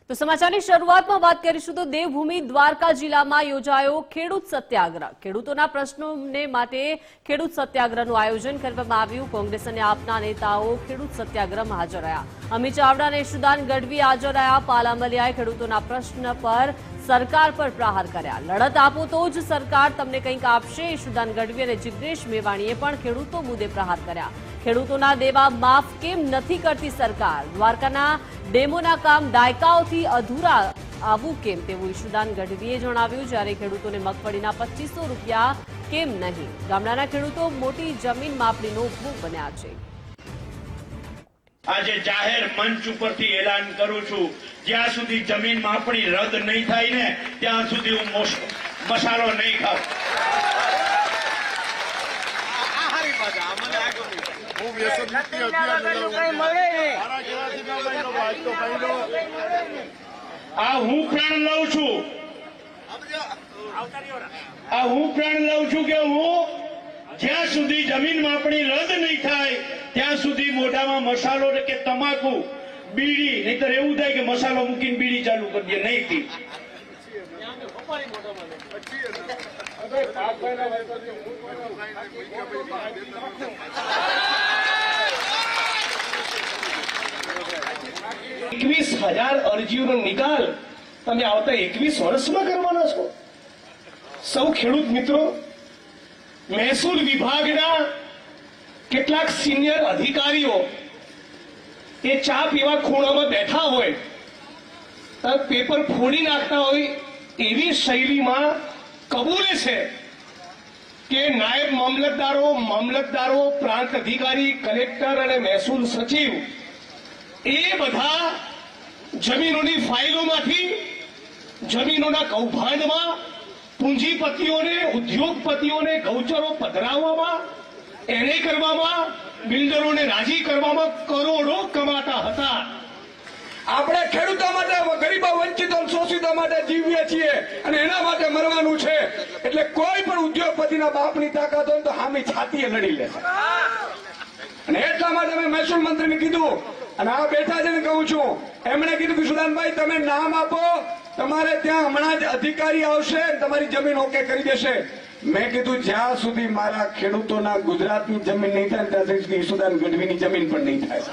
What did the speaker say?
તો સમાચારની શરૂઆતમાં વાત કરીશું તો દેવભૂમિ દ્વારકા જિલ્લામાં યોજાયો ખેડૂત સત્યાગ્રહ। ખેડૂતોના પ્રશ્નોને માટે ખેડૂત સત્યાગ્રહનું આયોજન કરવામાં આવ્યું। કોંગ્રેસ અને આપના નેતાઓ ખેડૂત સત્યાગ્રહમાં હાજર રહ્યા। અમિત ચાવડા અને ઈશુદાન ગઢવી હાજર રહ્યા। પાલામલિયાએ ખેડૂતોના પ્રશ્ન પર સરકાર પર પ્રહાર કર્યા। લડત આપો તો જ સરકાર તમને કંઈક આપશે। ઈશુદાન ગઢવી અને જિગ્નેશ મેવાણીએ પણ ખેડૂતો મુદ્દે પ્રહાર કર્યા। ખેડૂતોના દેવા માફ કેમ નથી કરતી સરકાર? દ્વારકાના ડેમોના કામ દાયકાઓથી અધૂરા આવું કેમ તેવું ઈશુદાન ગઢવીએ જણાવ્યું। જ્યારે ખેડૂતોને મગફળીના 2500 રૂપિયા કેમ નહીં? ગામડાના ખેડૂતો મોટી જમીન માપણીનો ભોગ બન્યા છે। આજે જાહેર મંચ ઉપરથી એલાન કરું છું, જ્યાં સુધી જમીન માપણી રદ નહીં થાય ને ત્યાં સુધી હું મસાલો નહીં ખાઉં। આ હું પ્રણ લઉં છું કે હું જ્યાં સુધી જમીન માપણી રદ નહીં થાય ત્યાં સુધી મોઢામાં મસાલો કે તમાકુ બીડી, નહીતર એવું થાય કે મસાલો મૂકીને બીડી ચાલુ કરી દે નહીં થી। ₹21,000 અરજીઓનો નિકાલ તમે આવતા 21 વર્ષમાં કરવાના છો। સૌ ખેડૂત મિત્રો, મહેસૂલ વિભાગના કેટલાક સિનિયર અધિકારીઓ એ ચા પીવા ખૂણામાં બેઠા હોય, પેપર ફોડી નાખતા હોય એવી શૈલીમાં કબૂલે છે કે નાયબ મામલતદારો, પ્રાંત અધિકારી, કલેક્ટર અને મહેસૂલ સચિવ એ બધા જમીનોની ફાઇલોમાંથી જમીનોના કૌભાંડમાં પૂંજીપતિઓને, ઉદ્યોગપતિઓને ગૌચરો પધરાવવામાં, એને કરવામાં, બિલ્ડરોને રાજી કરવામાં કરોડો કમાતા હતા। આપણે ખેડૂતો માટે, ગરીબો, વંચિતો, શોષિતો માટે જીવીએ છીએ અને એના માટે મરવાનું છે। એટલે કોઈ પણ ઉદ્યોગપતિના બાપની તાકાત હોય તો હામી છાતીએ લડી લે। અને એટલા માટે મેં મહેસૂલ મંત્રીને કીધું, અને આ બેઠા છે ને કહું છું, એમણે કીધું કે સુદાનભાઈ તમે નામ આપો, તમારે ત્યાં હમણાં જ અધિકારી આવશે, તમારી જમીન ઓકે કરી દેશે। મેં કીધું જ્યાં સુધી મારા ખેડૂતોના ગુજરાતની જમીન નહીં થાય ત્યાં સુધી સુદાન ગઢવીની જમીન પણ નહીં થાય।